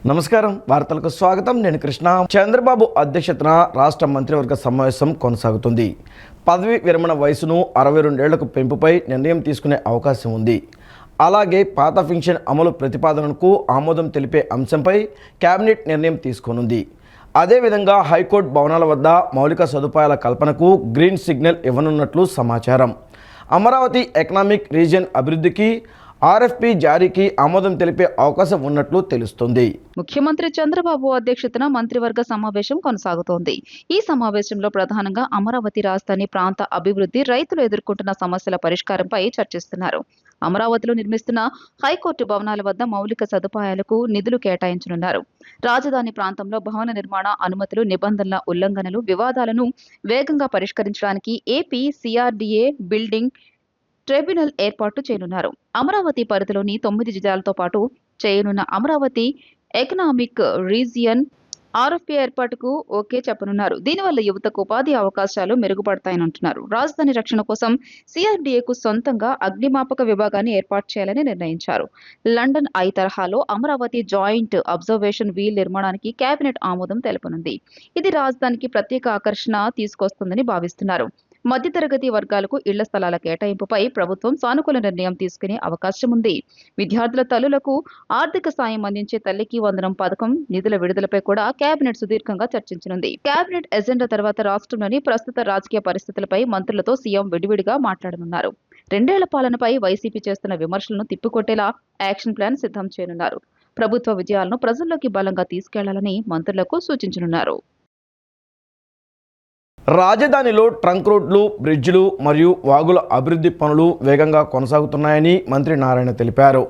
నమస్కారం, వార్తలకు స్వాగతం. నేను కృష్ణ. చంద్రబాబు అధ్యక్షతన రాష్ట్ర మంత్రివర్గ సమావేశం కొనసాగుతుంది. పదవి విరమణ వయసును 62 ఏళ్లకు పెంపుపై నిర్ణయం తీసుకునే అవకాశం ఉంది. అలాగే పాత పెన్షన్ అమలు ప్రతిపాదనకు ఆమోదం తెలిపే అంశంపై కేబినెట్ నిర్ణయం తీసుకోనుంది. అదేవిధంగా హైకోర్టు భవనాల వద్ద మౌలిక సదుపాయాల కల్పనకు గ్రీన్ సిగ్నల్ ఇవ్వనున్నట్లు సమాచారం. అమరావతి ఎకనామిక్ రీజియన్ అభివృద్ధికి ఆర్ఎఫ్పి జారీకి ఆమోదం తెలిపే అవకాశం ఉన్నట్లు తెలుస్తుంది. ముఖ్యమంత్రి చంద్రబాబు అధ్యక్షతన మంత్రివర్గ సమావేశం కొనసాగుతోంది. ఈ సమావేశంలో ప్రధానంగా అమరావతి రాజధాని ప్రాంత అభివృద్ధి, రైతులు ఎదుర్కొంటున్న సమస్యల పరిష్కారంపై చర్చిస్తున్నారు. అమరావతిలో నిర్మిస్తున్న హైకోర్టు భవనాల వద్ద మౌలిక సదుపాయాలకు నిధులు కేటాయించనున్నారు. రాజధాని ప్రాంతంలో భవన నిర్మాణ అనుమతులు, నిబంధనల ఉల్లంఘనలు, వివాదాలను వేగంగా పరిష్కరించడానికి ఏపీ సిఆర్డీఏ బిల్డింగ్ ట్రిబ్యునల్ ఏర్పాటు చేయనున్నారు. అమరావతి పరిధిలోని 9 జిల్లాలతో పాటు చేయనున్న అమరావతి ఎకనామిక్ రీజియన్ ఆర్ఎఫ్పి ఏర్పాటుకు ఓకే చెప్పనున్నారు. దీనివల్ల యువతకు ఉపాధి అవకాశాలు మెరుగుపడతాయని అంటున్నారు. రాజధాని రక్షణ కోసం సిఆర్డీఏకు సొంతంగా అగ్నిమాపక విభాగాన్ని ఏర్పాటు చేయాలని నిర్ణయించారు. లండన్ ఐ తరహాలో అమరావతి జాయింట్ అబ్జర్వేషన్ వీల్ నిర్మాణానికి కేబినెట్ ఆమోదం తెలుపనుంది. ఇది రాజధానికి ప్రత్యేక ఆకర్షణ తీసుకొస్తుందని భావిస్తున్నారు. మధ్యతరగతి వర్గాలకు ఇళ్ల స్థలాల కేటాయింపుపై ప్రభుత్వం సానుకూల నిర్ణయం తీసుకునే అవకాశం ఉంది. విద్యార్థుల తల్లులకు ఆర్థిక సాయం అందించే తల్లికి వందనం పథకం నిధుల విడుదలపై కూడా కేబినెట్ సుదీర్ఘంగా చర్చించనుంది. కేబినెట్ ఎజెండా తర్వాత రాష్ట్రంలోని ప్రస్తుత రాజకీయ పరిస్థితులపై మంత్రులతో సీఎం విడివిడిగా మాట్లాడనున్నారు. 2 ఏళ్ల పాలనపై వైసీపీ చేస్తున్న విమర్శలను తిప్పికొట్టేలా యాక్షన్ ప్లాన్ సిద్ధం చేయనున్నారు. ప్రభుత్వ విజయాలను ప్రజల్లోకి బలంగా తీసుకెళ్లాలని మంత్రులకు సూచించనున్నారు. రాజధానిలో ట్రంక్ రోడ్లు, బ్రిడ్జిలు మరియు వాగుల అభివృద్ధి పనులు వేగంగా కొనసాగుతున్నాయని మంత్రి నారాయణ తెలిపారు.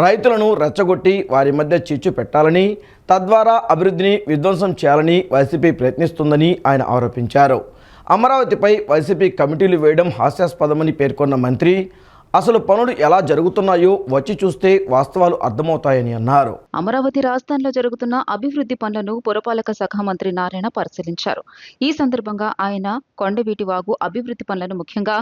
రైతులను రెచ్చగొట్టి వారి మధ్య చిచ్చు పెట్టాలని, తద్వారా అభివృద్ధిని విధ్వంసం చేయాలని వైసీపీ ప్రయత్నిస్తుందని ఆయన ఆరోపించారు. అమరావతిపై వైసీపీ కమిటీలు వేయడం హాస్యాస్పదమని పేర్కొన్న మంత్రి, అసలు పనులు ఎలా జరుగుతున్నాయో వచ్చి చూస్తే వాస్తవాలు అర్థమవుతాయని అన్నారు. అమరావతి రాజధానిలో జరుగుతున్న అభివృద్ధి పనులను పురపాలక శాఖ మంత్రి నారాయణ పరిశీలించారు. ఈ సందర్భంగా ఆయన కొండవీటి వాగు అభివృద్ధి పనులను, ముఖ్యంగా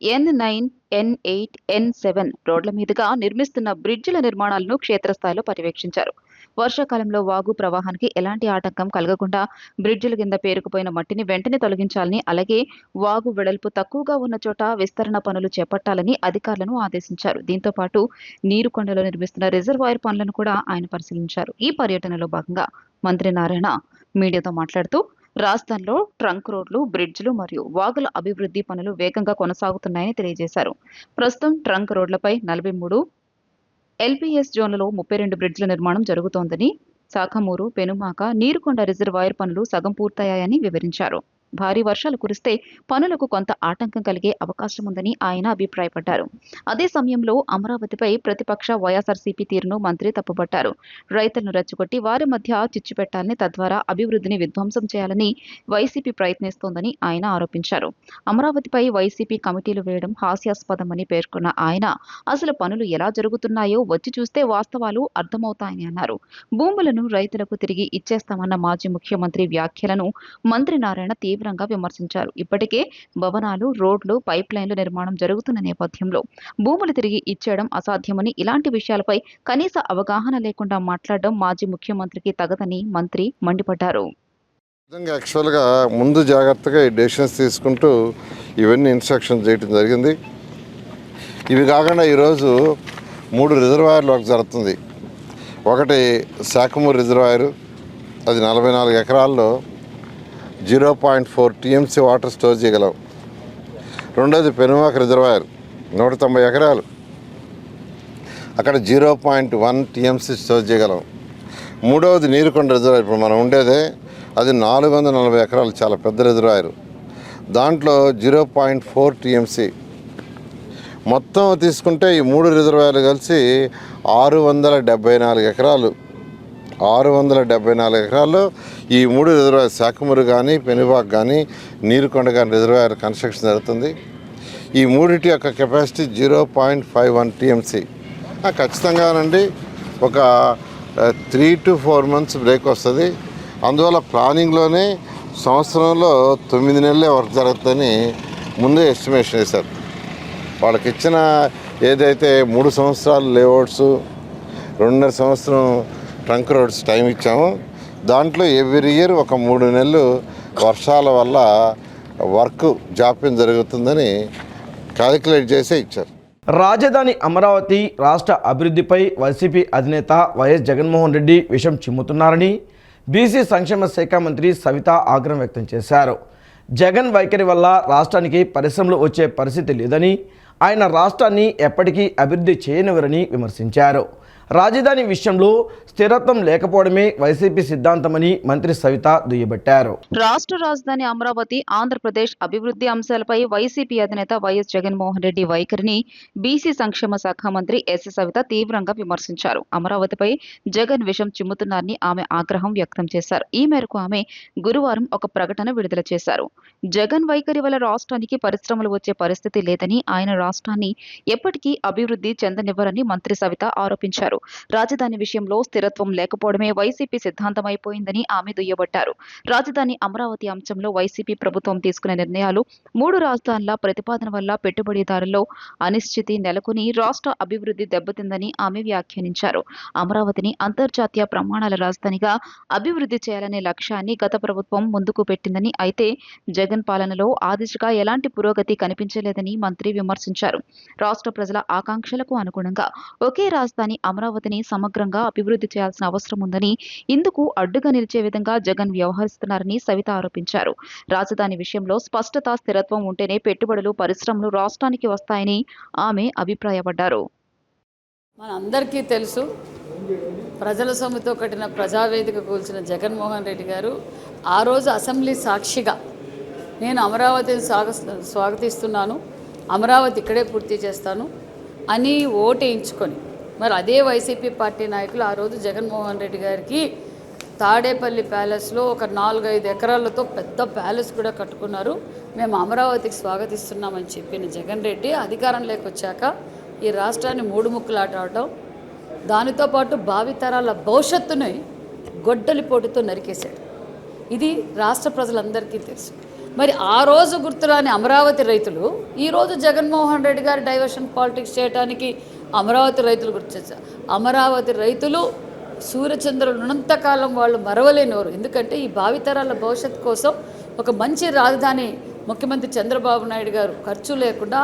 N9, N8, N7 రోడ్ల మీదుగా నిర్మిస్తున్న బ్రిడ్జిల నిర్మాణాలను క్షేత్రస్థాయిలో పర్యవేక్షించారు. వర్షాకాలంలో వాగు ప్రవాహానికి ఎలాంటి ఆటంకం కలగకుండా బ్రిడ్జిల కింద పేరుకుపోయిన మట్టిని వెంటనే తొలగించాలని, అలాగే వాగు వెడల్పు తక్కువగా ఉన్న చోట విస్తరణ పనులు చేపట్టాలని అధికారులను ఆదేశించారు. దీంతో పాటు నీరుకొండలో నిర్మిస్తున్న రిజర్వాయర్ పనులను కూడా ఆయన పరిశీలించారు. ఈ పర్యటనలో భాగంగా మంత్రి నారాయణ మీడియాతో మాట్లాడుతూ, రాజధానిలో ట్రంక్ రోడ్లు, బ్రిడ్జిలు మరియు వాగుల అభివృద్ధి పనులు వేగంగా కొనసాగుతున్నాయని తెలియజేశారు. ప్రస్తుతం ట్రంక్ రోడ్లపై 43, ఎల్పీఎస్ జోన్లలో 32 బ్రిడ్జిల నిర్మాణం జరుగుతోందని, శాఖమూరు, పెనుమాక, నీరుకొండ రిజర్వాయర్ పనులు సగం పూర్తయ్యాయని వివరించారు. భారీ వర్షాలు కురిస్తే పనులకు కొంత ఆటంకం కలిగే అవకాశం ఉందని ఆయన అభిప్రాయపడ్డారు. అదే సమయంలో అమరావతిపై ప్రతిపక్ష వైఎస్ఆర్సీపీ తీరును మంత్రి తప్పుపట్టారు. రైతులను రెచ్చగొట్టి వారి మధ్య చిచ్చు పెట్టాలని, తద్వారా అభివృద్ధిని విధ్వంసం చేయాలని వైసీపీ ప్రయత్నిస్తోందని ఆయన ఆరోపించారు. అమరావతిపై వైసీపీ కమిటీలు వేయడం హాస్యాస్పదమని పేర్కొన్న ఆయన, అసలు పనులు ఎలా జరుగుతున్నాయో వచ్చి చూస్తే వాస్తవాలు అర్థమవుతాయని అన్నారు. భూములను రైతులకు తిరిగి ఇచ్చేస్తామన్న మాజీ ముఖ్యమంత్రి వ్యాఖ్యలను మంత్రి నారాయణ తీవ్రంగా విమర్శించారు. ఇప్పటికే భవనాలు, రోడ్లు, పైప్ లైన్లు నిర్మాణం జరుగుతున్న నేపథ్యంలో భూములు తిరిగి ఇచ్చేయడం అసాధ్యమని, ఇలాంటి విషయాలపై కనీస అవగాహన లేకుండా మాట్లాడడం మాజీ ముఖ్యమంత్రికి తగదని మంత్రి మండిపడ్డారు. యాక్చువల్గా ముందు జాగ్రత్తగా ఈ డెసిషన్స్ తీసుకుంటూ ఇవన్నీ ఇన్స్ట్రక్షన్స్ చేయడం జరిగింది. ఇవి కాకుండా ఈరోజు 3 రిజర్వాయర్లు వర్క్ జరుగుతుంది. ఒకటి శాఖమూరు రిజర్వాయరు, అది 44 ఎకరాల్లో 0.4 టీఎంసీ వాటర్ స్టోర్ చేయగలం. రెండోది పెనుమాక రిజర్వాయర్ 190 ఎకరాలు, అక్కడ 0.1 టీఎంసీ స్టోర్ చేయగలం. మూడవది నీరుకొండ రిజర్వాయర్, ఇప్పుడు మనం ఉండేదే అది 440 ఎకరాలు, చాలా పెద్ద రిజర్వాయర్. దాంట్లో 0.4 టీఎంసీ. మొత్తం తీసుకుంటే ఈ 3 రిజర్వాయర్లు కలిసి 674 ఎకరాలు. 674 ఎకరాల్లో ఈ 3 రిజర్వాయర్, శాఖమూరు కానీ, పెనుబాక్ కానీ, నీరుకొండ కానీ రిజర్వాయర్ కన్స్ట్రక్షన్ జరుగుతుంది. ఈ మూడింటి యొక్క కెపాసిటీ 0.51 టీఎంసీ. ఖచ్చితంగానండి ఒక 3 to 4 months బ్రేక్ వస్తుంది. అందువల్ల ప్లానింగ్లోనే సంవత్సరంలో 9 నెలలే వర్క్ జరుగుతుందని ముందే ఎస్టిమేషన్ వేశారు. వాళ్ళకి ఇచ్చిన ఏదైతే 3 సంవత్సరాలు లేఅవుట్స్, 2.5 సంవత్సరం ట్రంక్ రోడ్స్ టైం ఇచ్చాము. దాంట్లో ఎవ్రీ ఇయర్ ఒక 3 నెలలు వర్షాల వల్ల వర్క్ జాప్యం జరుగుతుందని క్యాలిక్యులేట్ చేసే ఇచ్చారు. రాజధాని అమరావతి రాష్ట్ర అభివృద్ధిపై వైసీపీ అధినేత వైఎస్ జగన్మోహన్ రెడ్డి విషం చిమ్ముతున్నారని బీసీ సంక్షేమ శాఖ మంత్రి సవిత ఆగ్రహం వ్యక్తం చేశారు. జగన్ వైఖరి వల్ల రాష్ట్రానికి పరిశ్రమలు వచ్చే పరిస్థితి లేదని, ఆయన రాష్ట్రాన్ని ఎప్పటికీ అభివృద్ధి చేయనివ్వరని విమర్శించారు. రాజధాని విషయంలో స్థిరత్వం లేకపోవడమే వైసీపీ సిద్ధాంతమని మంత్రి సవిత దుయ్యబట్టారు. రాష్ట్ర రాజధాని అమరావతి ఆంధ్రప్రదేశ్ అభివృద్ధి అంశాలపై వైసీపీ అధినేత వైఎస్ జగన్మోహన్ రెడ్డి వైఖరిని బీసీ సంక్షేమ శాఖ మంత్రి ఎస్ సవిత తీవ్రంగా విమర్శించారు. అమరావతిపై జగన్ విషం చిమ్ముతున్నారని ఆమె ఆగ్రహం వ్యక్తం చేశారు. ఈ మేరకు ఆమె గురువారం ఒక ప్రకటన విడుదల చేశారు. జగన్ వైఖరి వల్ల రాష్ట్రానికి పరిశ్రమలు వచ్చే పరిస్థితి లేదని, ఆయన రాష్ట్రాన్ని ఎప్పటికీ అభివృద్ధి చెందనివ్వరని మంత్రి సవిత ఆరోపించారు. రాజధాని విషయంలో స్థిరత్వం లేకపోవడమే వైసీపీ సిద్ధాంతమైపోయిందని ఆమె దుయ్యబట్టారు. రాజధాని అమరావతి అంశంలో వైసీపీ ప్రభుత్వం తీసుకునే నిర్ణయాలు 3 రాజధానుల ప్రతిపాదన వల్ల పెట్టుబడిదారుల్లో అనిశ్చితి నెలకొని రాష్ట్ర అభివృద్ధి దెబ్బతిందని ఆమె వ్యాఖ్యానించారు. అమరావతిని అంతర్జాతీయ ప్రమాణాల రాజధానిగా అభివృద్ధి చేయాలనే లక్ష్యాన్ని గత ప్రభుత్వం ముందుకు పెట్టిందని, అయితే జగన్ పాలనలో ఆ దిశగా ఎలాంటి పురోగతి కనిపించలేదని మంత్రి విమర్శించారు. రాష్ట్ర ప్రజల ఆకాంక్షలకు అనుగుణంగా ఒకే రాజధాని అమరావతిని సమగ్రంగా అభివృద్ధి చేయాల్సిన అవసరం ఉందని, ఇందుకు అడ్డుగా నిలిచే విధంగా జగన్ వ్యవహరిస్తున్నారని సవిత ఆరోపించారు. రాజధాని విషయంలో స్పష్టత, స్థిరత్వం ఉంటేనే పెట్టుబడులు, పరిశ్రమలు రాష్ట్రానికి వస్తాయని ఆమె అభిప్రాయపడ్డారు. మనందరికీ తెలుసు, ప్రజల సొమ్ముతో కట్టిన ప్రజావేదిక కూల్చిన జగన్మోహన్ రెడ్డి గారు ఆ రోజు అసెంబ్లీ సాక్షిగా నేను అమరావతిని స్వాగతిస్తున్నాను, అమరావతి ఇక్కడే పూర్తి చేస్తాను అని ఓటేయించుకొని, మరి అదే వైసీపీ పార్టీ నాయకులు ఆ రోజు జగన్మోహన్ రెడ్డి గారికి తాడేపల్లి ప్యాలెస్లో ఒక 4-5 ఎకరాలతో పెద్ద ప్యాలెస్ కూడా కట్టుకున్నారు. మేము అమరావతికి స్వాగతిస్తున్నామని చెప్పిన జగన్ రెడ్డి అధికారంలోకి వచ్చాక ఈ రాష్ట్రాన్ని 3 ముక్కలాట ఆడటం, దానితో పాటు భావితరాల భవిష్యత్తుని గొడ్డలి పోటుతో నరికేశాడు. ఇది రాష్ట్ర ప్రజలందరికీ తెలుసు. మరి ఆ రోజు గుర్తురాని అమరావతి రైతులు ఈరోజు జగన్మోహన్ రెడ్డి గారు డైవర్షన్ పాలిటిక్స్ చేయడానికి అమరావతి రైతులు గుర్తొచ్చారు. అమరావతి రైతులు సూర్యచంద్రులు ఉన్నంతకాలం వాళ్ళు మరవలేనివారు. ఎందుకంటే ఈ భావితరాల భవిష్యత్తు కోసం ఒక మంచి రాజధాని ముఖ్యమంత్రి చంద్రబాబు నాయుడు గారు ఖర్చు లేకుండా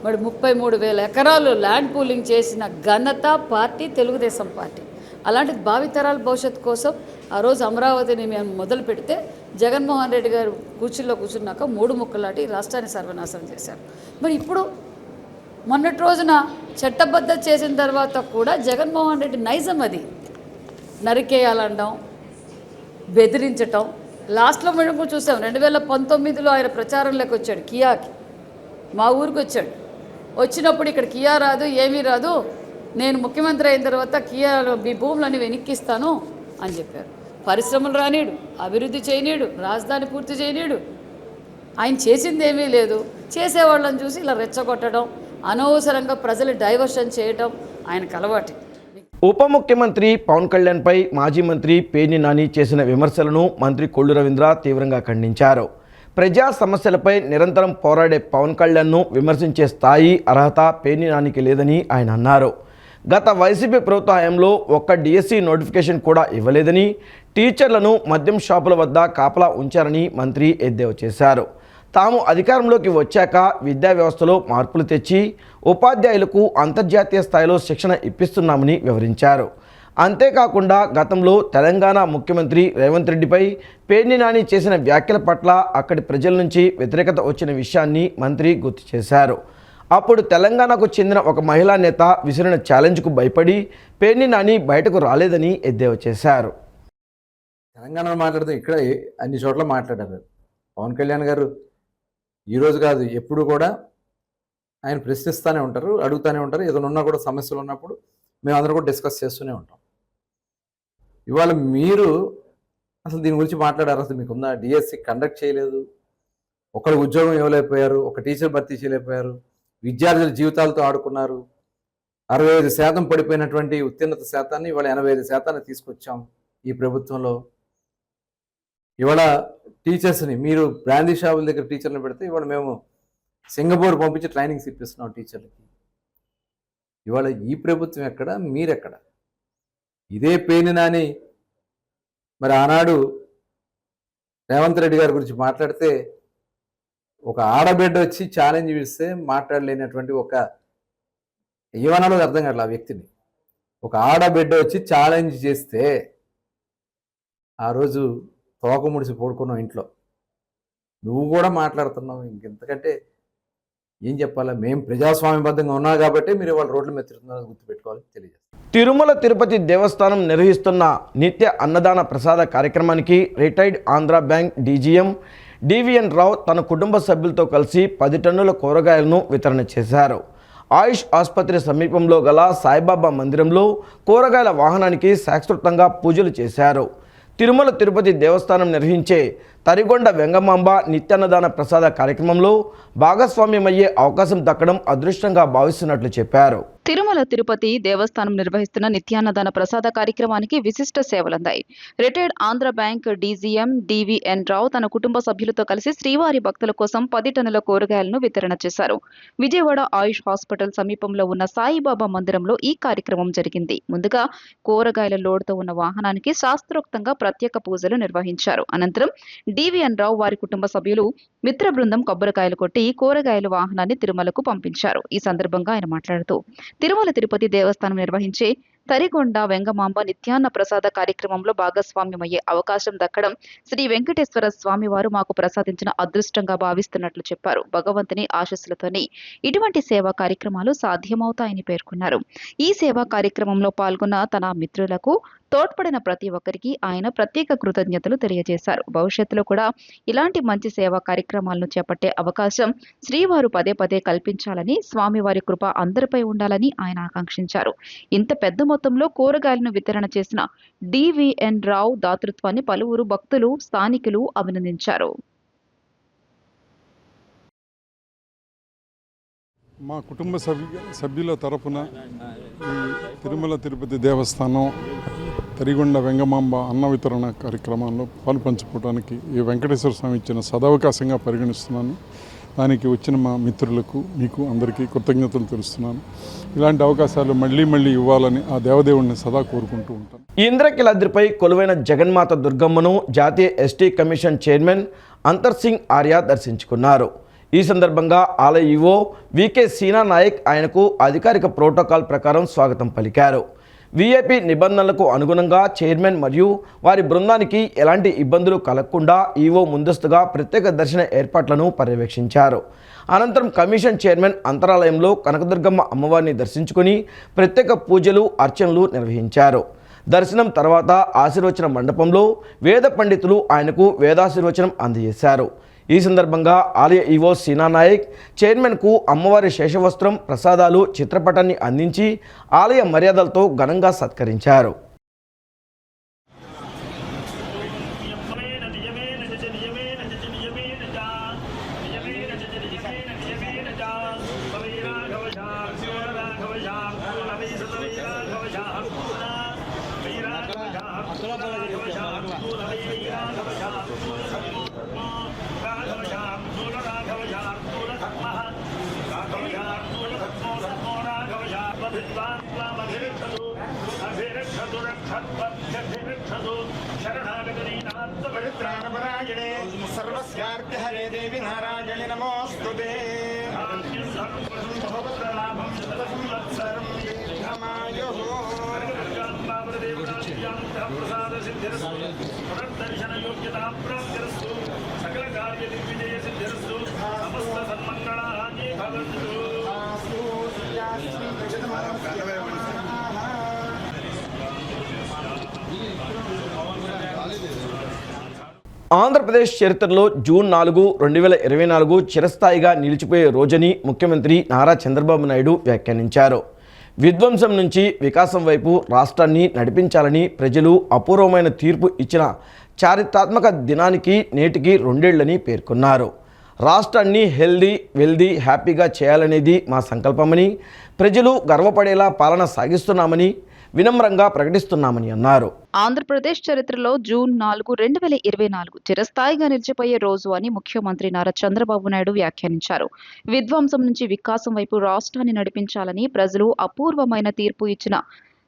మరి 33,000 ఎకరాలు ల్యాండ్ పూలింగ్ చేసిన ఘనత పార్టీ తెలుగుదేశం పార్టీ. అలాంటి భావితరాల భవిష్యత్తు కోసం ఆ రోజు అమరావతిని మేము మొదలు పెడితే జగన్మోహన్ రెడ్డి గారు కూర్చుల్లో కూర్చున్నాక 3 ముక్కలాటి రాష్ట్రాన్ని సర్వనాశనం చేశారు. మరి ఇప్పుడు మొన్నటి రోజున చట్టబద్ధత చేసిన తర్వాత కూడా జగన్మోహన్ రెడ్డి నైజం అది నరికేయాలనడం, బెదిరించటం. లాస్ట్లో మేము చూసాం, 2019లో ఆయన ప్రచారంలోకి వచ్చాడు, కియాకి మా ఊరికి వచ్చాడు. వచ్చినప్పుడు ఇక్కడ కియా రాదు, ఏమీ రాదు, నేను ముఖ్యమంత్రి అయిన తర్వాత కియా మీ భూములని వెనక్కిస్తాను అని చెప్పారు. పరిశ్రమలు రానీడు, అభివృద్ధి చేయనీడు, రాజధాని పూర్తి చేయనీడు. ఆయన చేసింది ఏమీ లేదు. చేసేవాళ్ళని చూసి ఇలా రెచ్చగొట్టడం, అనవసరంగా ప్రజలు డైవర్షన్ చేయడం ఆయనకు అలవాటు. ఉప ముఖ్యమంత్రి పవన్ కళ్యాణ్పై మాజీ మంత్రి పేర్ని నాని చేసిన విమర్శలను మంత్రి కొల్లు రవీంద్ర తీవ్రంగా ఖండించారు. ప్రజా సమస్యలపై నిరంతరం పోరాడే పవన్ కళ్యాణ్ను విమర్శించే స్థాయి, అర్హత పేర్ని నానికి లేదని ఆయన అన్నారు. గత వైసీపీ ప్రభుత్వ హయాంలో ఒక్క డిఎస్సి నోటిఫికేషన్ కూడా ఇవ్వలేదని, టీచర్లను మద్యం షాపుల వద్ద కాపలా ఉంచారని మంత్రి ఎద్దేవా చేశారు. తాము అధికారంలోకి వచ్చాక విద్యా వ్యవస్థలో మార్పులు తెచ్చి ఉపాధ్యాయులకు అంతర్జాతీయ స్థాయిలో శిక్షణ ఇప్పిస్తున్నామని వివరించారు. అంతేకాకుండా గతంలో తెలంగాణ ముఖ్యమంత్రి రేవంత్ రెడ్డిపై పేర్ని నాని చేసిన వ్యాఖ్యల పట్ల అక్కడి ప్రజల నుంచి వ్యతిరేకత వచ్చిన విషయాన్ని మంత్రి గుర్తు చేశారు. అప్పుడు తెలంగాణకు చెందిన ఒక మహిళా నేత విసిరిన ఛాలెంజ్కు భయపడి పేర్ని నాని బయటకు రాలేదని ఎద్దేవా చేశారు. తెలంగాణలో మాట్లాడితే ఇక్కడ అన్ని చోట్ల మాట్లాడారు. పవన్ కళ్యాణ్ గారు ఈరోజు కాదు, ఎప్పుడు కూడా ఆయన ప్రశ్నిస్తూనే ఉంటారు, అడుగుతూనే ఉంటారు. ఏదైనా ఉన్నా కూడా సమస్యలు ఉన్నప్పుడు మేము అందరూ కూడా డిస్కస్ చేస్తూనే ఉంటాం. ఇవాళ మీరు అసలు దీని గురించి మాట్లాడారు. అసలు మీకుందా? డిఎస్సి కండక్ట్ చేయలేదు, ఒకరు ఉద్యోగం ఇవ్వలేకపోయారు, ఒక టీచర్ భర్తీ చేయలేకపోయారు, విద్యార్థుల జీవితాలతో ఆడుకున్నారు. 65% పడిపోయినటువంటి ఉత్తీర్ణత శాతాన్ని ఇవాళ 85% తీసుకొచ్చాం ఈ ప్రభుత్వంలో. ఇవాళ టీచర్స్ని మీరు బ్రాందీ షాపుల దగ్గర టీచర్ని పెడితే ఇవాళ మేము సింగపూర్ పంపించి ట్రైనింగ్స్ ఇప్పిస్తున్నాం టీచర్లకి. ఇవాళ ఈ ప్రభుత్వం ఎక్కడ, మీరెక్కడ? ఇదే పేని నాని మరి ఆనాడు రేవంత్ రెడ్డి గారి గురించి మాట్లాడితే ఒక ఆడబిడ్డ వచ్చి ఛాలెంజ్ ఇస్తే మాట్లాడలేనటువంటి ఒక ఏమనాలో అర్థం కావట్లేదు ఆ వ్యక్తిని. ఒక ఆడబిడ్డ వచ్చి ఛాలెంజ్ చేస్తే ఆ రోజు తోక ముడిసి పడుకున్నావు ఇంట్లో. నువ్వు కూడా మాట్లాడుతున్నావు. ఇంకెంతకంటే ఏం చెప్పాలా? మేము ప్రజాస్వామ్యబద్ధంగా ఉన్నాం కాబట్టి మీరు ఇవాళ రోడ్ల మీద తిరుగుతున్నారని గుర్తుపెట్టుకోవాలి, తెలియజేస్తాం. తిరుమల తిరుపతి దేవస్థానం నిర్వహిస్తున్న నిత్య అన్నదాన ప్రసాద కార్యక్రమానికి retired Andhra bank DGM DVN Rao తన కుటుంబ సభ్యులతో కలిసి 10 టన్నుల కూరగాయలను వితరణ చేశారు. ఆయుష్ ఆసుపత్రి సమీపంలో గల సాయిబాబా మందిరంలో కూరగాయల వాహనానికి శాస్త్రోక్తంగా పూజలు చేశారు. తిరుమల తిరుపతి దేవస్థానం నిర్వహించే తరిగొండ వెంగమాంబ నిత్యాన్నదాన ప్రసాద కార్యక్రమంలో భాగస్వామ్యమయ్యే అవకాశం దక్కడం అదృష్టంగా భావిస్తున్నట్లు చెప్పారు. తిరుమల తిరుపతి దేవస్థానం నిర్వహిస్తున్న నిత్యాన్నదాన ప్రసాద కార్యక్రమానికి విశిష్ట సేవలందాయి. Retired Andhra bank DGM DVN Rao తన కుటుంబ సభ్యులతో కలిసి శ్రీవారి భక్తుల కోసం 10 టన్నుల కూరగాయలను వితరణ చేశారు. విజయవాడ ఆయుష్ హాస్పిటల్ సమీపంలో ఉన్న సాయిబాబా మందిరంలో ఈ కార్యక్రమం జరిగింది. ముందుగా కూరగాయల లోడ్తో ఉన్న వాహనానికి శాస్త్రోక్తంగా ప్రత్యేక పూజలు నిర్వహించారు. అనంతరం డివిఎన్ రావు వారి కుటుంబ సభ్యులు మిత్ర బృందం కొబ్బరికాయలు కొట్టి కూరగాయల వాహనాన్ని తిరుమలకు పంపించారు. ఈ సందర్భంగా ఆయన మాట్లాడుతూ తిరుమల తిరుపతి దేవస్థానం నిర్వహించే తరిగొండ వెంగమాంబ నిత్యాన్న ప్రసాద కార్యక్రమంలో భాగస్వామ్యమయ్యే అవకాశం దక్కడం శ్రీ వెంకటేశ్వర స్వామి వారు మాకు ప్రసాదించిన అదృష్టంగా భావిస్తున్నట్లు చెప్పారు. భగవంతుని ఆశీస్సులతోనే ఇటువంటి సేవా కార్యక్రమాలు సాధ్యమవుతాయని పేర్కొన్నారు. ఈ సేవా కార్యక్రమంలో పాల్గొన్న తన మిత్రులకు తోడ్పడిన ప్రతి ఒక్కరికి ఆయన ప్రత్యేక కృతజ్ఞతలు తెలియజేశారు. భవిష్యత్తులో కూడా ఇలాంటి మంచి సేవా కార్యక్రమాలను చేపట్టే అవకాశం శ్రీవారు పదే పదే కల్పించాలని, స్వామివారి కృప అందరిపై ఉండాలని ఆయన ఆకాంక్షించారు. ఇంత పెద్ద మొత్తంలో కూరగాయలను వితరణ చేసిన డివిఎన్ రావు దాతృత్వాన్ని పలువురు భక్తులు, స్థానికులు అభినందించారు. మా కుటుంబ సభ్యుల తరపున ఈ తిరుమల తిరుపతి దేవస్థానం తరిగొండ వెంగమాంబ అన్న వితరణ కార్యక్రమంలో పాల్పంచుకోవడానికి ఈ వెంకటేశ్వర స్వామి ఇచ్చిన సదవకాశంగా పరిగణిస్తున్నాను. దానికి వచ్చిన మా మిత్రులకు, మీకు అందరికీ కృతజ్ఞతలు తెలుస్తున్నాను. ఇలాంటి అవకాశాలు మళ్ళీ ఇవ్వాలని ఆ దేవదేవుడిని సదా కోరుకుంటూ ఉంటాను. ఇంద్రకీలాద్రిపై కొలువైన జగన్మాత దుర్గమ్మను జాతీయ ఎస్టీ కమిషన్ చైర్మన్ అంతర్ సింగ్ ఆర్య దర్శించుకున్నారు. ఈ సందర్భంగా ఆలయ ఈవో వికే సీనా నాయక్ ఆయనకు అధికారిక ప్రోటోకాల్ ప్రకారం స్వాగతం పలికారు. వీఐపీ నిబంధనలకు అనుగుణంగా చైర్మన్ మరియు వారి బృందానికి ఎలాంటి ఇబ్బందులు కలగకుండా ఈవో ముందస్తుగా ప్రత్యేక దర్శన ఏర్పాట్లను పర్యవేక్షించారు. అనంతరం కమిషన్ చైర్మన్ అంతరాలయంలో కనకదుర్గమ్మ అమ్మవారిని దర్శించుకుని ప్రత్యేక పూజలు, అర్చనలు నిర్వహించారు. దర్శనం తర్వాత ఆశీర్వచన మండపంలో వేద పండితులు ఆయనకు వేదాశీర్వచనం అందజేశారు. ఈ సందర్భంగా ఆలయ ఈవో సీనా నాయక్ చైర్మన్కు అమ్మవారి శేషవస్త్రం, ప్రసాదాలు, చిత్రపటాన్ని అందించి ఆలయ మర్యాదలతో ఘనంగా సత్కరించారు. सर्वस्यार्थ हरे देवी नारायणि नमोस्तुते दर्शन योग्यता प्राप्तिरस्तु सकल कार्य दिग्विजय सिद्धिरस्तु समस्त सन्मंगलानि भवन्तु। ఆంధ్రప్రదేశ్ చరిత్రలో జూన్ 4, 2024 చిరస్థాయిగా నిలిచిపోయే రోజని ముఖ్యమంత్రి నారా చంద్రబాబు నాయుడు వ్యాఖ్యానించారు. విధ్వంసం నుంచి వికాసం వైపు రాష్ట్రాన్ని నడిపించాలని ప్రజలు అపూర్వమైన తీర్పు ఇచ్చిన చారిత్రాత్మక దినానికి నేటికి 2 ఏళ్లని పేర్కొన్నారు. రాష్ట్రాన్ని హెల్దీ, వెల్దీ, హ్యాపీగా చేయాలనేది మా సంకల్పమని, ప్రజలు గర్వపడేలా పాలన సాగిస్తున్నామని వినమ్రంగా ప్రకటిస్తున్నామని అన్నారు. ఆంధ్రప్రదేశ్ చరిత్రలో జూన్ 4, 2024 చిరస్థాయిగా నిలిచిపోయే రోజు అని ముఖ్యమంత్రి నారా చంద్రబాబు నాయుడు వ్యాఖ్యానించారు. విధ్వంసం నుంచి వికాసం వైపు రాష్ట్రాన్ని నడిపించాలని ప్రజలు అపూర్వమైన తీర్పు ఇచ్చిన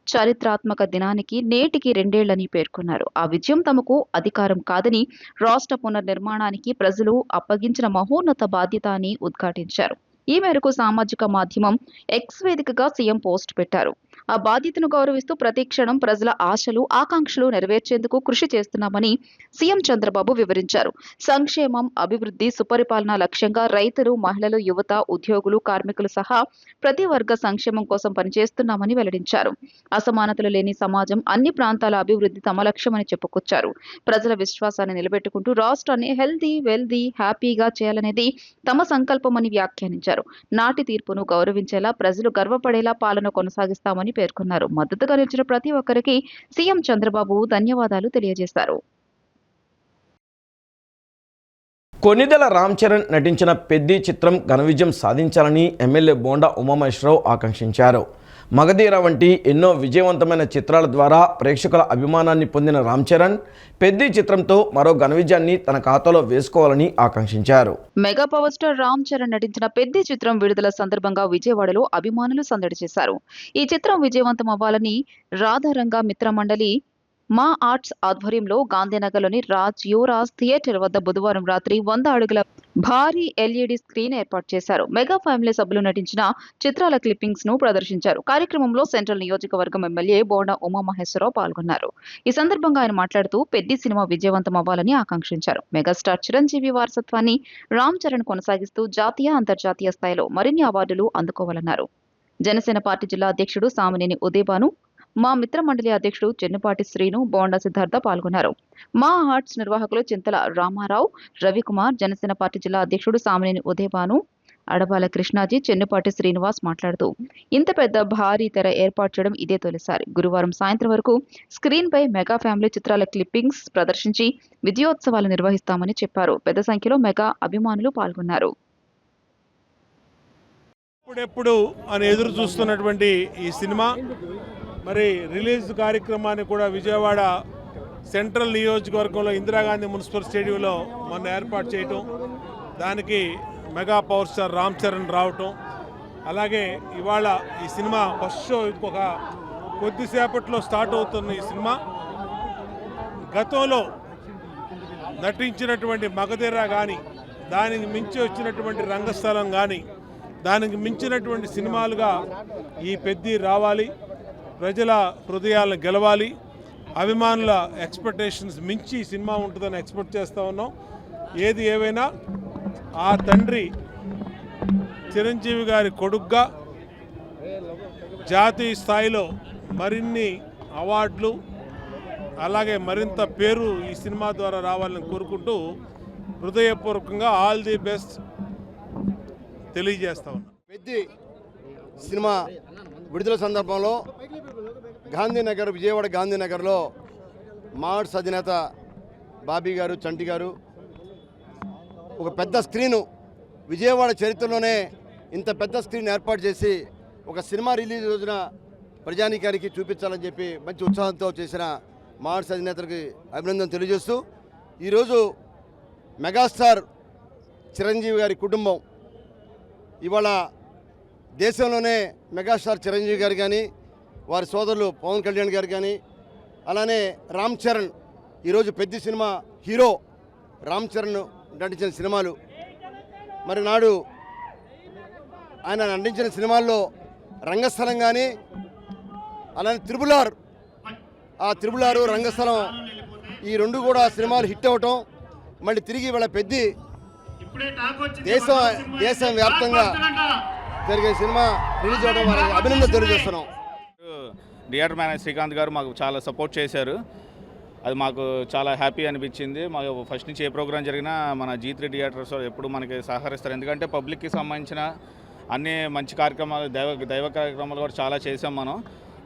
చారిత్రాత్మక దినానికి నేటికి 2 ఏళ్లని పేర్కొన్నారు. ఆ విజయం తమకు అధికారం కాదని, రాష్ట్ర పునర్నిర్మాణానికి ప్రజలు అప్పగించిన మహోన్నత బాధ్యత అని ఉద్ఘాటించారు. ఈ మేరకు సామాజిక మాధ్యమం ఎక్స్ వేదికగా సీఎం పోస్ట్ పెట్టారు. ఆ బాధ్యతను గౌరవిస్తూ ప్రతి క్షణం ప్రజల ఆశలు, ఆకాంక్షలు నెరవేర్చేందుకు కృషి చేస్తున్నామని సీఎం చంద్రబాబు వివరించారు. సంక్షేమం, అభివృద్ధి, సుపరిపాలన లక్ష్యంగా రైతులు, మహిళలు, యువత, ఉద్యోగులు, కార్మికులు సహా ప్రతి వర్గ సంక్షేమం కోసం పనిచేస్తున్నామని వెల్లడించారు. అసమానతలు లేని సమాజం, అన్ని ప్రాంతాల అభివృద్ధి తమ లక్ష్యమని చెప్పుకొచ్చారు. ప్రజల విశ్వాసాన్ని నిలబెట్టుకుంటూ రాష్ట్రాన్ని హెల్దీ, వెల్దీ, హ్యాపీగా చేయాలనేది తమ సంకల్పమని వ్యాఖ్యానించారు. నాటి తీర్పును గౌరవించేలా, ప్రజలు గర్వపడేలా పాలన కొనసాగిస్తామని పేర్కొన్నారు. మద్దతుగా నిలిచిన ప్రతి ఒక్కరికి సీఎం చంద్రబాబు ధన్యవాదాలు తెలియజేశారు. కొనిదెల రామ్ చరణ్ నటించిన పెద్ది చిత్రం ఘన విజయం సాధించాలని ఎమ్మెల్యే బోండా ఉమామహేశ్వరరావు ఆకాంక్షించారు. మగధీర వంటి ఎన్నో విజయవంతమైన చిత్రాల ద్వారా ప్రేక్షకుల అభిమానాన్ని పొందిన రామ్ చరణ్ పెద్ది చిత్రంతో మరో ఘన విజయాన్ని తన ఖాతాలో వేసుకోవాలని ఆకాంక్షించారు. Mega power star Ram Charan నటించిన పెద్ది చిత్రం విడుదల సందర్భంగా విజయవాడలో అభిమానులు సందడి చేశారు. ఈ చిత్రం విజయవంతం అవ్వాలని రాధారంగ మిత్రమండలి మా ఆర్ట్స్ ఆధ్వర్యంలో గాంధీనగర్లోని యువరాజ్ థియేటర్ వద్ద బుధవారం రాత్రి 100 అడుగుల భారీ ఎల్ఈడి స్క్రీన్ ఏర్పాటు చేశారు. మెగా ఫ్యామిలీ సభ్యులు నటించిన చిత్రాల క్లిప్పింగ్స్ ను ప్రదర్శించారు. కార్యక్రమంలో సెంట్రల్ నియోజకవర్గం ఎమ్మెల్యే బోండా ఉమామహేశ్వరరావు పాల్గొన్నారు. ఈ సందర్భంగా ఆయన మాట్లాడుతూ పెద్ది సినిమా విజయవంతం అవ్వాలని ఆకాంక్షించారు. మెగాస్టార్ చిరంజీవి వారసత్వాన్ని రామ్ చరణ్ కొనసాగిస్తూ జాతీయ, అంతర్జాతీయ స్థాయిలో మరిన్ని అవార్డులు అందుకోవాలన్నారు. జనసేన పార్టీ జిల్లా అధ్యక్షుడు సామినేని ఉదయభాను, మా మిత్ర మండలి అధ్యక్షుడు చెన్నుపాటి శ్రీను, బోండా సిద్ధార్థ పాల్గొన్నారు. మా ఆర్ట్స్ నిర్వాహకులు చింతల రామారావు, రవికుమార్, జనసేన పార్టీ జిల్లా అధ్యక్షుడు సామినేని ఉదయభాను, అడబాల కృష్ణాజీ, చెన్నుపాటి శ్రీనివాస్ మాట్లాడుతూ ఇంత పెద్ద భారీ తెర ఏర్పాటు చేయడం ఇదే తొలిసారి. గురువారం సాయంత్రం వరకు స్క్రీన్ పై మెగా ఫ్యామిలీ చిత్రాల క్లిప్పింగ్స్ ప్రదర్శించి విజయోత్సవాలు నిర్వహిస్తామని చెప్పారు. పెద్ద సంఖ్యలో మెగా అభిమానులు పాల్గొన్నారు. ఎప్పుడెప్పుడు అని ఎదురు చూస్తున్నటువంటి ఈ సినిమా మరి రిలీజ్ కార్యక్రమాన్ని కూడా విజయవాడ సెంట్రల్ నియోజకవర్గంలో ఇందిరాగాంధీ మున్సిపల్ స్టేడియంలో మొన్న ఏర్పాటు చేయటం, దానికి mega power star Ram Charan రావటం, అలాగే ఇవాళ ఈ సినిమా ఫస్ట్ షో ఇంకొక కొద్దిసేపట్లో స్టార్ట్ అవుతున్న ఈ సినిమా గతంలో నటించినటువంటి మగధీర కానీ, దానికి మించి వచ్చినటువంటి రంగస్థలం కానీ, దానికి మించినటువంటి సినిమాలుగా ఈ పెద్ది రావాలి, ప్రజల హృదయాలను గెలవాలి, అభిమానుల ఎక్స్పెక్టేషన్స్ మించి ఈ సినిమా ఉంటుందని ఎక్స్పెక్ట్ చేస్తూ ఉన్నాం. ఏది ఏవైనా ఆ తండ్రి చిరంజీవి గారి కొడుగ్గా జాతీయ స్థాయిలో మరిన్ని అవార్డులు, అలాగే మరింత పేరు ఈ సినిమా ద్వారా రావాలని కోరుకుంటూ హృదయపూర్వకంగా ఆల్ ది బెస్ట్ తెలియజేస్తా ఉన్నాం. పెద్ది సినిమా విడుదల సందర్భంలో గాంధీనగర్, విజయవాడ గాంధీనగర్లో మాడ్స్ అధినేత బాబీ గారు, చంటి గారు ఒక పెద్ద స్క్రీను, విజయవాడ చరిత్రలోనే ఇంత పెద్ద స్క్రీన్ ఏర్పాటు చేసి ఒక సినిమా రిలీజ్ రోజున ప్రజానీకానికి చూపించాలని చెప్పి మంచి ఉత్సాహంతో చేసిన మాడ్స్ అధినేతకి అభినందన తెలియజేస్తూ, ఈరోజు మెగాస్టార్ చిరంజీవి గారి కుటుంబం ఇవాళ దేశంలోనే మెగాస్టార్ చిరంజీవి గారు కానీ, వారి సోదరులు పవన్ కళ్యాణ్ గారు కానీ, అలానే రామ్ చరణ్, ఈరోజు పెద్ద సినిమా హీరో రామ్ చరణ్ నటించిన సినిమాలు, మరి నాడు ఆయన నటించిన సినిమాల్లో రంగస్థలం కానీ, అలానే ఆ త్రిబుల్ ఆర్ రంగస్థలం, ఈ రెండు కూడా సినిమాలు హిట్ అవ్వటం, మళ్ళీ తిరిగి వాళ్ళ పెద్ద దేశం వ్యాప్తంగా జరిగే సినిమా రిలీజ్ అవ్వడం వాళ్ళకి అభినందన తెలియజేస్తున్నాం. థియేటర్ మేనేజర్ శ్రీకాంత్ గారు మాకు చాలా సపోర్ట్ చేశారు. అది మాకు చాలా హ్యాపీ అనిపించింది. మాకు ఫస్ట్ నుంచి ఏ ప్రోగ్రాం జరిగినా మన G3 థియేటర్స్ ఎప్పుడు మనకి సహకరిస్తారు. ఎందుకంటే పబ్లిక్కి సంబంధించిన అన్ని మంచి కార్యక్రమాలు, దైవ కార్యక్రమాలు కూడా చాలా చేసాం మనం.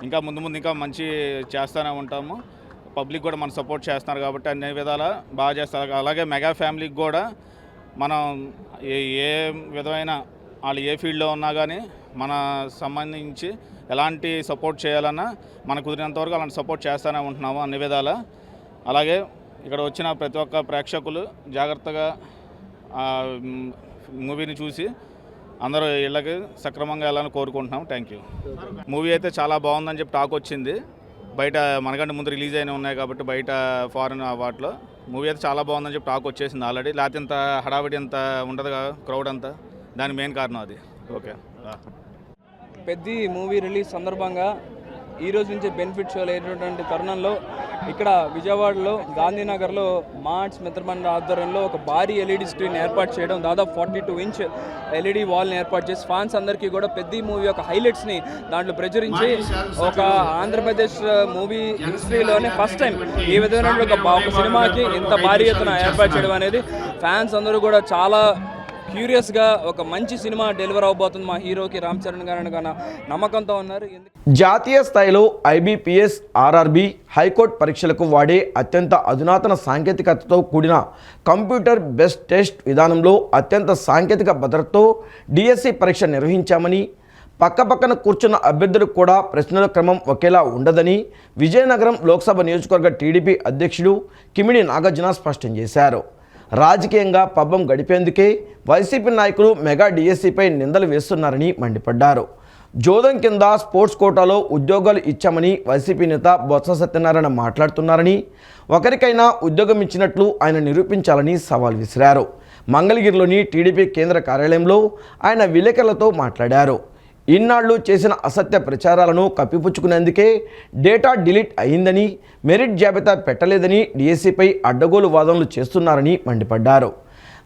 ఇంకా ముందు ఇంకా మంచి చేస్తూనే ఉంటాము. పబ్లిక్ కూడా మనం సపోర్ట్ చేస్తున్నారు కాబట్టి అన్ని విధాలా బాగా చేస్తారు. అలాగే మెగా ఫ్యామిలీకి కూడా మనం ఏ విధమైన వాళ్ళు ఏ ఫీల్డ్లో ఉన్నా కానీ మన సంబంధించి ఎలాంటి సపోర్ట్ చేయాలన్నా మనకు కుదిరినంతవరకు అలాంటి సపోర్ట్ చేస్తూనే ఉంటున్నాము అన్ని విధాలా. అలాగే ఇక్కడ వచ్చిన ప్రతి ఒక్క ప్రేక్షకులు జాగ్రత్తగా మూవీని చూసి అందరూ ఇళ్ళకి సక్రమంగా వెళ్ళాలని కోరుకుంటున్నాం. Thank you. మూవీ అయితే చాలా బాగుందని చెప్పి టాక్ వచ్చింది. బయట మనకంటే ముందు రిలీజ్ అయినా ఉన్నాయి కాబట్టి బయట ఫారెన్ వాటిలో మూవీ అయితే చాలా బాగుందని చెప్పి టాక్ వచ్చేసింది ఆల్రెడీ. లేకపోతే ఇంత హడావిడి అంత ఉండదు కదా క్రౌడ్ అంతా, దాని మెయిన్ కారణం అది. ఓకే. పెద్ద మూవీ రిలీజ్ సందర్భంగా ఈ రోజు నుంచి బెనిఫిట్ షోలు అయినటువంటి తరుణంలో ఇక్కడ విజయవాడలో గాంధీనగర్లో మార్ట్స్ మిత్రమండ ఆధ్వర్యంలో ఒక భారీ ఎల్ఈడి స్క్రీన్ ఏర్పాటు చేయడం, దాదాపు 42 ఇంచ్ ఎల్ఈడి వాల్ని ఏర్పాటు చేసి ఫ్యాన్స్ అందరికీ కూడా పెద్ద మూవీ యొక్క హైలైట్స్ని దాంట్లో ప్రచురించి ఒక ఆంధ్రప్రదేశ్ మూవీ హిస్టరీలోనే ఫస్ట్ టైం ఈ విధమైన ఒక సినిమాకి ఇంత భారీ ఎత్తున ఏర్పాటు చేయడం అనేది ఫ్యాన్స్ అందరూ కూడా చాలా క్యూరియస్గా ఒక మంచి సినిమా డెలివర్ అవబోతుంది మా హీరోకి రామ్ చరణ్ గారు కన్నా నమ్మకంతో ఉన్నారు. జాతీయ స్థాయిలో IBPS, RRB, హైకోర్టు పరీక్షలకు వాడే అత్యంత అధునాతన సాంకేతికతతో కూడిన కంప్యూటర్ బేస్డ్ టెస్ట్ విధానంలో అత్యంత సాంకేతిక భద్రతతో DSE పరీక్ష నిర్వహించామని, పక్కపక్కన కూర్చున్న అభ్యర్థులకు కూడా ప్రశ్నల క్రమం ఒకేలా ఉండదని విజయనగరం లోక్సభ నియోజకవర్గ TDP అధ్యక్షుడు కిమిడి నాగార్జున స్పష్టం చేశారు. రాజకీయంగా పబ్బం గడిపేందుకే వైసీపీ నాయకులు మెగా DSEపై నిందలు వేస్తున్నారని మండిపడ్డారు. జోదం కింద స్పోర్ట్స్ కోటాలో ఉద్యోగాలు ఇచ్చామని వైసీపీ నేత బొత్స సత్యనారాయణ మాట్లాడుతున్నారని, ఒకరికైనా ఉద్యోగం ఇచ్చినట్లు ఆయన నిరూపించాలని సవాల్ విసిరారు. మంగళగిరిలోని TDP కేంద్ర కార్యాలయంలో ఆయన విలేకరులతో మాట్లాడారు. ఇన్నాళ్లు చేసిన అసత్య ప్రచారాలను కప్పిపుచ్చుకునేందుకే డేటా డిలీట్ అయిందని, మెరిట్ జాబితా పెట్టలేదని DSEపై అడ్డగోలు వాదనలు చేస్తున్నారని మండిపడ్డారు.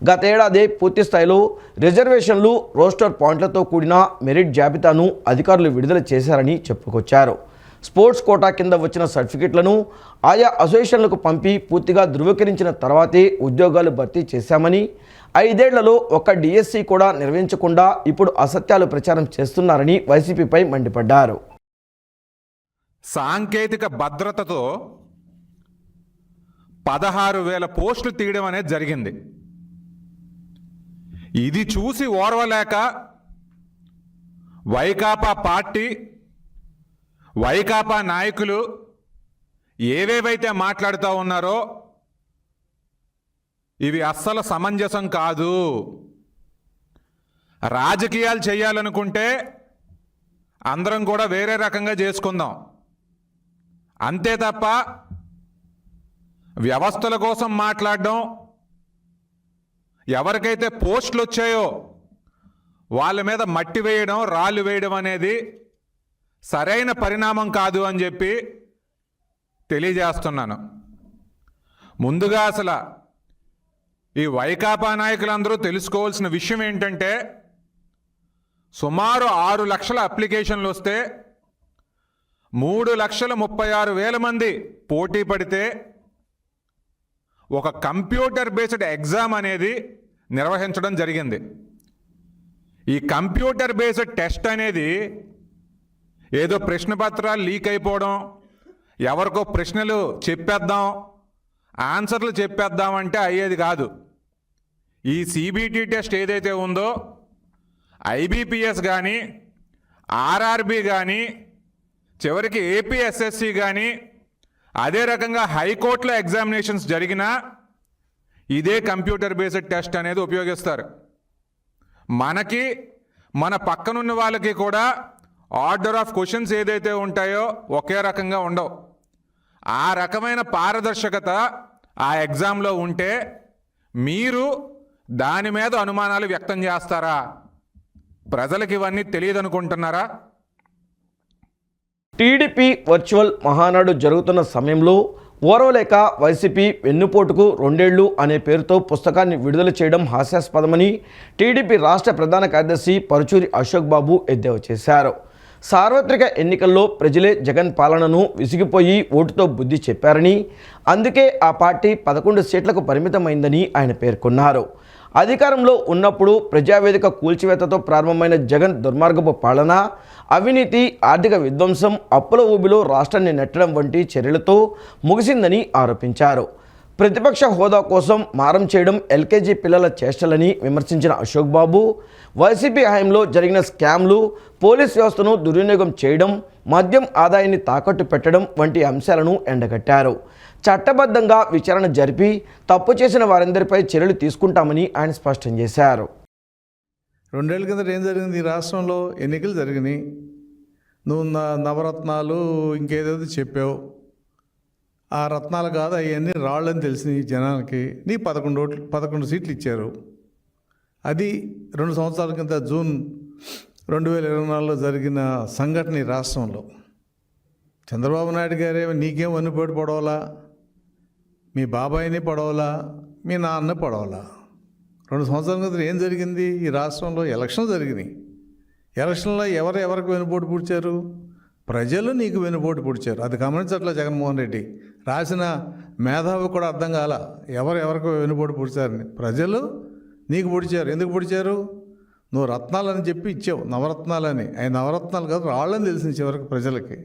గతేడాది పూర్తి స్థాయిలో రిజర్వేషన్లు, రోస్టర్ పాయింట్లతో కూడిన మెరిట్ జాబితాను అధికారులు విడుదల చేశారని చెప్పుకొచ్చారు. స్పోర్ట్స్ కోటా కింద వచ్చిన సర్టిఫికెట్లను ఆయా అసోసియేషన్లకు పంపి పూర్తిగా ధృవీకరించిన తర్వాతే ఉద్యోగాలు భర్తీ చేశామని, 5 ఏళ్లలో ఒక్క DSE కూడా నిర్వహించకుండా ఇప్పుడు అసత్యాలు ప్రచారం చేస్తున్నారని వైసీపీపై మండిపడ్డారు. సాంకేతిక భద్రతతో 16,000 పోస్టులు తీయడం అనేది జరిగింది. ఇది చూసి ఓర్వలేక వైకాపా పార్టీ, వైకాపా నాయకులు ఏవేవైతే మాట్లాడుతూ ఉన్నారో ఇవి అస్సలు సమంజసం కాదు. రాజకీయాలు చేయాలనుకుంటే అందరం కూడా వేరే రకంగా చేసుకుందాం, అంతే తప్ప వ్యవస్థల కోసం మాట్లాడడం, ఎవరికైతే పోస్టులు వచ్చాయో వాళ్ళ మీద మట్టి వేయడం, రాళ్ళు వేయడం అనేది సరైన పరిణామం కాదు అని చెప్పి తెలియజేస్తున్నాను. ముందుగా అసలు ఈ వైకాపా నాయకులందరూ తెలుసుకోవాల్సిన విషయం ఏంటంటే, సుమారు 6 లక్షల అప్లికేషన్లు వస్తే 3,36,000 మంది పోటీ పడితే ఒక కంప్యూటర్ బేస్డ్ ఎగ్జామ్ అనేది నిర్వహించడం జరిగింది. ఈ కంప్యూటర్ బేస్డ్ టెస్ట్ అనేది ఏదో ప్రశ్నపత్రాలు లీక్ అయిపోవడం, ఎవరికో ప్రశ్నలు చెప్పేద్దాం, ఆన్సర్లు చెప్పేద్దామంటే అయ్యేది కాదు. ఈ CBT టెస్ట్ ఏదైతే ఉందో IBPS కానీ, RRB కానీ, చివరికి APSSC కానీ, అదే రకంగా హైకోర్టులో ఎగ్జామినేషన్స్ జరిగినా ఇదే కంప్యూటర్ బేస్డ్ టెస్ట్ అనేది ఉపయోగిస్తారు. మనకి మన పక్కనున్న వాళ్ళకి కూడా ఆర్డర్ ఆఫ్ క్వశ్చన్స్ ఏదైతే ఉంటాయో ఒకే రకంగా ఉండవు. ఆ రకమైన పారదర్శకత ఆ ఎగ్జామ్లో ఉంటే మీరు దాని మీద అనుమానాలు వ్యక్తం చేస్తారా? ప్రజలకు ఇవన్నీ తెలియదు అనుకుంటున్నారా? TDP వర్చువల్ మహానాడు జరుగుతున్న సమయంలో ఓర్వలేక వైసీపీ వెన్నుపోటుకు 2 ఏళ్లు అనే పేరుతో పుస్తకాన్ని విడుదల చేయడం హాస్యాస్పదమని TDP రాష్ట్ర ప్రధాన కార్యదర్శి పరుచూరి అశోక్ బాబు ఎద్దేవా చేశారు. సార్వత్రిక ఎన్నికల్లో ప్రజలే జగన్ పాలనను విసిగిపోయి ఓటుతో బుద్ధి చెప్పారని, అందుకే ఆ పార్టీ 11 సీట్లకు పరిమితమైందని ఆయన పేర్కొన్నారు. అధికారంలో ఉన్నప్పుడు ప్రజావేదిక కూల్చివేతతో ప్రారంభమైన జగన్ దుర్మార్గపు పాలన, అవినీతి, ఆర్థిక విధ్వంసం, అప్పుల ఊబిలో రాష్ట్రాన్ని నెట్టడం వంటి చర్యలతో ముగిసిందని ఆరోపించారు. ప్రతిపక్ష హోదా కోసం మారం చేయడం LKG పిల్లల చేష్టలని విమర్శించిన అశోక్ బాబు, వైసీపీ హయాంలో జరిగిన స్కామ్లు, పోలీస్ వ్యవస్థను దుర్వినియోగం చేయడం, మద్యం ఆదాయాన్ని తాకట్టు పెట్టడం వంటి అంశాలను ఎండగట్టారు. చట్టబద్ధంగా విచారణ జరిపి తప్పు చేసిన వారందరిపై చర్యలు తీసుకుంటామని ఆయన స్పష్టం చేశారు. 2 ఏళ్ల కిందట ఏం జరిగింది? ఈ రాష్ట్రంలో ఎన్నికలు జరిగినాయి. నువ్వు నవరత్నాలు ఇంకేదేదో చెప్పావు. ఆ రత్నాలు కాదు, అవన్నీ రాళ్ళని తెలిసినాయి జనానికి. నీ 11 సీట్లు ఇచ్చారు. అది 2 సంవత్సరాల కింద జూన్ 2024లో జరిగిన సంఘటన ఈ రాష్ట్రంలో. చంద్రబాబు నాయుడు గారేమో నీకేం వన్నుపోటు పడవలా, మీ బాబాయిని పడవలా, మీ నాన్న పడవలా. 2 సంవత్సరాల క్రితం ఏం జరిగింది? ఈ రాష్ట్రంలో ఎలక్షన్ జరిగినాయి. ఎలక్షన్లో ఎవరికి వెనుపోటు పుడిచారు? ప్రజలు నీకు వెనుపోటు పుడిచారు. అది గమనించట్లే జగన్మోహన్ రెడ్డి. రాసిన మేధావి కూడా అర్థం కాల ఎవరికి వెనుపోటు పుడిచారని. ప్రజలు నీకు పుడిచారు. ఎందుకు పుడిచారు? నువ్వు రత్నాలని చెప్పి ఇచ్చావు, నవరత్నాలని. అవి నవరత్నాలు కాదు, రాళ్ళని తెలిసింది చివరికి ప్రజలకి.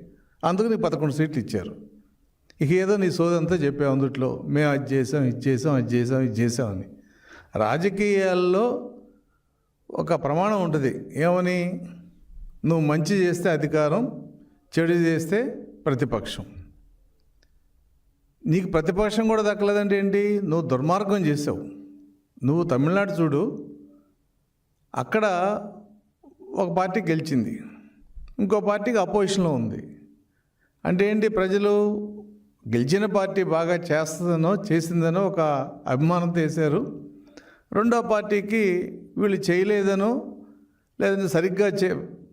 అందుకు నీ 11 సీట్లు ఇచ్చారు. ఇక ఏదో నీ సోదంతా చెప్పావు అందుట్లో, మేము అది చేసాం, ఇది చేసామని. రాజకీయాల్లో ఒక ప్రమాణం ఉంటుంది. ఏమని? నువ్వు మంచి చేస్తే అధికారం, చెడు చేస్తే ప్రతిపక్షం. నీకు ప్రతిపక్షం కూడా దక్కలేదంటే ఏంటి? నువ్వు దుర్మార్గం చేసావు. నువ్వు తమిళనాడు చూడు, అక్కడ ఒక పార్టీ గెలిచింది, ఇంకో పార్టీకి అపోజిషన్లో ఉంది. అంటే ఏంటి? ప్రజలు గెలిచిన పార్టీ బాగా చేసిందనో ఒక అభిమానంతో వేశారు. రెండో పార్టీకి వీళ్ళు చేయలేదనో లేదంటే సరిగ్గా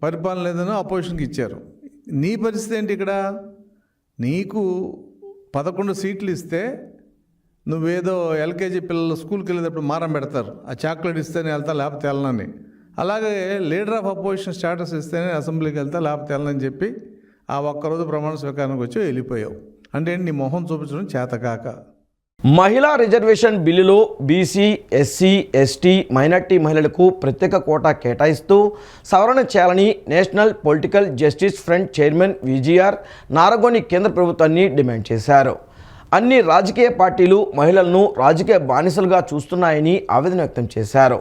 పరిపాలన లేదనో అపోజిషన్కి ఇచ్చారు. నీ పరిస్థితి ఏంటి ఇక్కడ? నీకు 11 సీట్లు ఇస్తే నువ్వేదో ఎల్కేజీ పిల్లలు స్కూల్కి వెళ్ళేటప్పుడు మారం పెడతారు, ఆ చాక్లెట్ ఇస్తేనే వెళ్తా లేకపోతే వెళ్ళనని. అలాగే లీడర్ ఆఫ్ అపోజిషన్ స్టేటస్ ఇస్తేనే అసెంబ్లీకి వెళ్తా లేకపోతే వెళ్ళనని చెప్పి ఆ ఒక్కరోజు ప్రమాణ స్వీకారానికి వచ్చి వెళ్ళిపోయావు. అంటే నీ మొహం చూపించడం చేతకాక. మహిళా రిజర్వేషన్ బిల్లులో బీసీ, ఎస్సీ, ఎస్టీ, మైనార్టీ మహిళలకు ప్రత్యేక కోటా కేటాయిస్తూ సవరణ చేయాలని national political justice front chairman VGR Naragoni కేంద్ర ప్రభుత్వాన్ని డిమాండ్ చేశారు. అన్ని రాజకీయ పార్టీలు మహిళలను రాజకీయ బానిసలుగా చూస్తున్నాయని ఆవేదన వ్యక్తం చేశారు.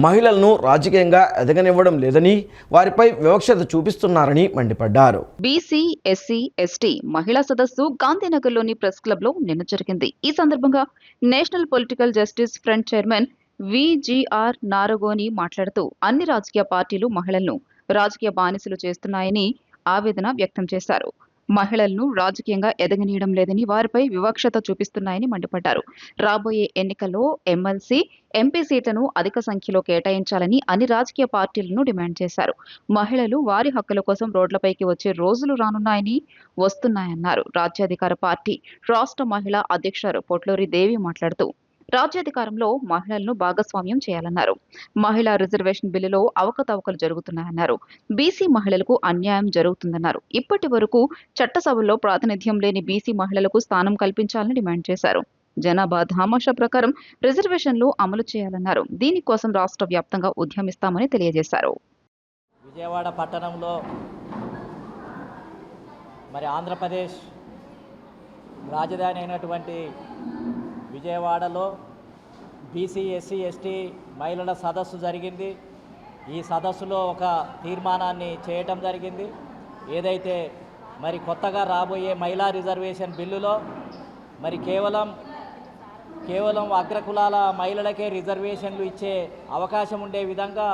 మహిళలను రాజకీయంగా ఎదగనివ్వడం లేదని, వారిపై వివక్షత చూపిస్తున్నారని మండిపడ్డారు. బీసీ, ఎస్సీ, ఎస్టీ మహిళా సదస్సు గాంధీనగర్లోని ప్రెస్ క్లబ్లో నిన్న జరిగింది. ఈ సందర్భంగా national political justice front chairman VGR Naragoni మాట్లాడుతూ అన్ని రాజకీయ పార్టీలు మహిళలను రాజకీయ బానిసలు చేస్తున్నాయని ఆవేదన వ్యక్తం చేశారు. మహిళలను రాజకీయంగా ఎదగనీయడం లేదని, వారిపై వివక్షత చూపిస్తున్నాయని మండిపడ్డారు. రాబోయే ఎన్నికల్లో ఎమ్మెల్సీ, ఎంపీ సీట్లను అధిక సంఖ్యలో కేటాయించాలని అన్ని రాజకీయ పార్టీలను డిమాండ్ చేశారు. మహిళలు వారి హక్కుల కోసం రోడ్లపైకి వచ్చే రోజులు వస్తున్నాయన్నారు. రాజ్యాధికార పార్టీ రాష్ట్ర మహిళా అధ్యక్షురాలు పొట్లూరి దేవి మాట్లాడుతూ రాజ్యాధికారంలో మహిళలను భాగస్వామ్యం చేయాలన్నారు. మహిళా రిజర్వేషన్ బిల్లులో అవకతవకలు జరుగుతున్నాయన్నారు. బీసీ మహిళలకు అన్యాయం జరుగుతుందన్నారు. ఇప్పటి వరకు చట్టసభల్లో ప్రాతినిధ్యం లేని బీసీ మహిళలకు స్థానం కల్పించాలని డిమాండ్ చేశారు. జనాభా దామాషా ప్రకారం రిజర్వేషన్లు అమలు చేయాలన్నారు. దీనికోసం రాష్ట్ర వ్యాప్తంగా ఉద్యమిస్తామని తెలియజేశారు. విజయవాడ పట్టణంలో ఆంధ్రప్రదేశ్ రాజధాని అయినటువంటి విజయవాడలో బీసీ, ఎస్సీ, ఎస్టీ మహిళల సదస్సు జరిగింది. ఈ సదస్సులో ఒక తీర్మానాన్ని చేయటం జరిగింది. ఏదైతే కొత్తగా రాబోయే మహిళా రిజర్వేషన్ బిల్లులో కేవలం అగ్రకులాల మహిళలకే రిజర్వేషన్లు ఇచ్చే అవకాశం ఉండే విధంగా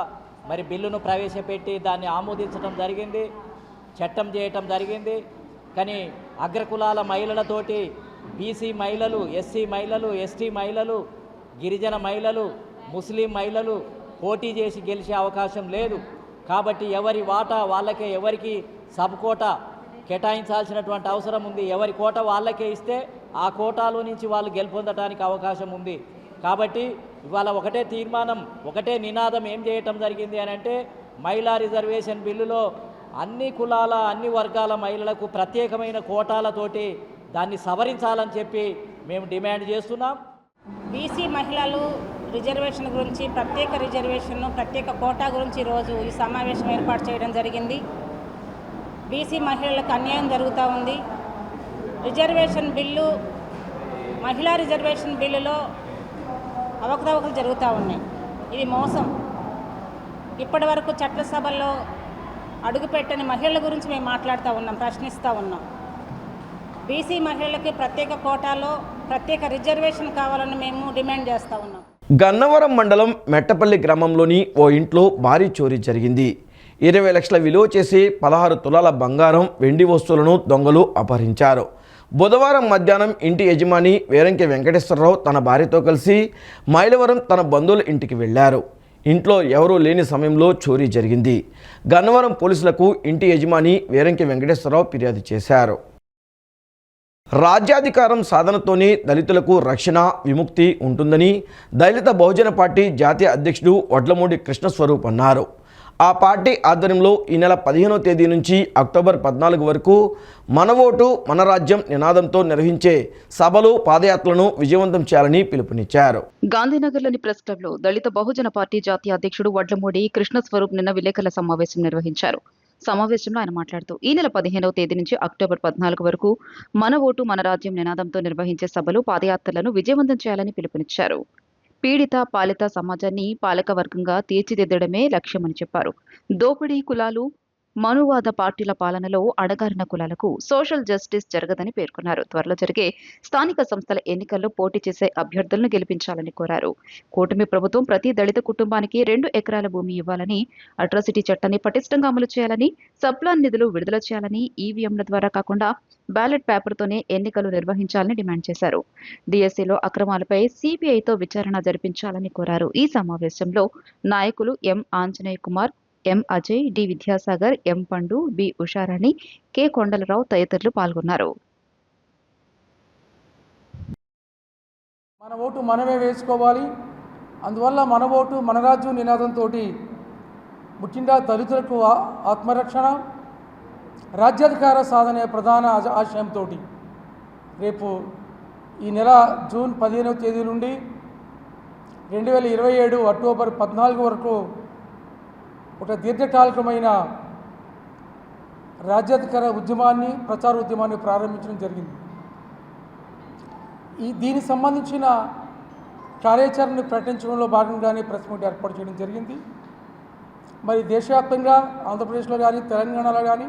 బిల్లును ప్రవేశపెట్టి దాన్ని ఆమోదించడం జరిగింది, చట్టం చేయటం జరిగింది. కానీ అగ్రకులాల మహిళలతోటి బీసీ మహిళలు, ఎస్సీ మహిళలు, ఎస్టీ మహిళలు, గిరిజన మహిళలు, ముస్లిం మహిళలు పోటీ చేసి గెలిచే అవకాశం లేదు. కాబట్టి ఎవరి వాటా వాళ్ళకే, ఎవరికి సబ్ కోటా కేటాయించాల్సినటువంటి అవసరం ఉంది. ఎవరి కోట వాళ్ళకే ఇస్తే ఆ కోటాలో నుంచి వాళ్ళు గెలుపొందడానికి అవకాశం ఉంది. కాబట్టి ఇవాళ ఒకటే తీర్మానం, ఒకటే నినాదం ఏం చేయటం జరిగింది అని అంటే, మహిళా రిజర్వేషన్ బిల్లులో అన్ని కులాల, అన్ని వర్గాల మహిళలకు ప్రత్యేకమైన కోటాలతోటి దాన్ని సవరించాలని చెప్పి మేము డిమాండ్ చేస్తున్నాం. బీసీ మహిళలు రిజర్వేషన్ గురించి, ప్రత్యేక రిజర్వేషన్, ప్రత్యేక కోటా గురించి ఈరోజు ఈ సమావేశం ఏర్పాటు చేయడం జరిగింది. బీసీ మహిళలకు అన్యాయం జరుగుతూ ఉంది. రిజర్వేషన్ బిల్లు, మహిళా రిజర్వేషన్ బిల్లులో అవకతవకలు జరుగుతూ ఉన్నాయి. ఇది మోసం. ఇప్పటి వరకు చట్టసభల్లో అడుగుపెట్టని మహిళల గురించి మేము మాట్లాడుతూ ఉన్నాం, ప్రశ్నిస్తూ ఉన్నాం. బీసీ మహిళలకి ప్రత్యేక కోటాలో ప్రత్యేక రిజర్వేషన్ కావాలని మేము డిమాండ్ చేస్తూ ఉన్నాం. గన్నవరం మండలం మెట్టపల్లి గ్రామంలోని ఓ ఇంట్లో భారీ చోరీ జరిగింది. 20 లక్షల విలువ చేసి 16 తులాల బంగారం, వెండి వస్తువులను దొంగలు అపహరించారు. బుధవారం మధ్యాహ్నం ఇంటి యజమాని వేరంకి వెంకటేశ్వరరావు తన భార్యతో కలిసి మైలవరం తన బంధువుల ఇంటికి వెళ్లారు. ఇంట్లో ఎవరూ లేని సమయంలో చోరీ జరిగింది. గన్నవరం పోలీసులకు ఇంటి యజమాని వేరంకి వెంకటేశ్వరరావు ఫిర్యాదు చేశారు. రాజ్యాధికారం సాధనతోనే దళితులకు రక్షణ, విముక్తి ఉంటుందని దళిత బహుజన పార్టీ జాతీయ అధ్యక్షుడు వడ్లమూడి కృష్ణస్వరూప్ అన్నారు. ఆ పార్టీ ఆధ్వర్యంలో ఈ నెల 15వ తేదీ నుంచి అక్టోబర్ 14 వరకు మన ఓటు మన రాజ్యం నినాదంతో నిర్వహించే సభలు, పాదయాత్రలను విజయవంతం చేయాలని పిలుపునిచ్చారు. గాంధీనగర్లోని ప్రెస్ క్లబ్లో దళిత బహుజన పార్టీ జాతీయ అధ్యక్షుడు వడ్లమూడి కృష్ణస్వరూప్ నిన్న విలేకరుల సమావేశం నిర్వహించారు. సమావేశంలో ఆయన మాట్లాడుతూ ఈ నెల 15వ తేదీ నుంచి అక్టోబర్ 14 వరకు మన ఓటు మన రాజ్యం నినాదంతో నిర్వహించే సభలు, పాదయాత్రలను విజయవంతం చేయాలని పిలుపునిచ్చారు. పీడిత, పాలిత సమాజాన్ని పాలక వర్గంగా తీర్చిదిద్దడమే లక్ష్యమని చెప్పారు. దోపిడీ కులాలు, మనువాద పార్టీల పాలనలో అణగారిన కులాలకు సోషల్ జస్టిస్ జరగదని పేర్కొన్నారు. త్వరలో జరిగే స్థానిక సంస్థల ఎన్నికల్లో పోటీ చేసే అభ్యర్థులను గెలిపించాలని కోరారు. కూటమి ప్రభుత్వం ప్రతి దళిత కుటుంబానికి 2 ఎకరాల భూమి ఇవ్వాలని, అట్రాసిటీ చట్టాన్ని పటిష్టంగా అమలు చేయాలని, సప్లాన్ నిధులు విడుదల చేయాలని, ఈవీఎంల ద్వారా కాకుండా బ్యాలెట్ పేపర్తోనే ఎన్నికలు నిర్వహించాలని డిమాండ్ చేశారు. డిఎస్సీలో అక్రమాలపై సిబిఐతో విచారణ జరిపించాలని కోరారు. ఈ సమావేశంలో నాయకులు ఎం ఆంజనేయ కుమార్, ఎం అజయ్, డి విద్యాసాగర్, ఎం పండు, బి ఉషారాణి, కె కొండలరావు తదితరులు పాల్గొన్నారు. మన ఓటు మనమే వేసుకోవాలి. అందువల్ల మన ఓటు మన రాజ్యం నినాదంతో ముఖ్యంగా దళితులకు ఆత్మరక్షణ, రాజ్యాధికార సాధనే ప్రధాన ఆశయంతో రేపు ఈ నెల జూన్ 15వ తేదీ నుండి 2027 అక్టోబర్ 14 వరకు ఒక దీర్ఘకాలికమైన రాజ్యాధికార ఉద్యమాన్ని, ప్రచార ఉద్యమాన్ని ప్రారంభించడం జరిగింది. దీనికి సంబంధించిన కార్యాచరణను ప్రకటించడంలో భాగంగానే ప్రెస్ మీట్ ఏర్పాటు చేయడం జరిగింది. మరి దేశవ్యాప్తంగా ఆంధ్రప్రదేశ్లో కానీ, తెలంగాణలో కానీ,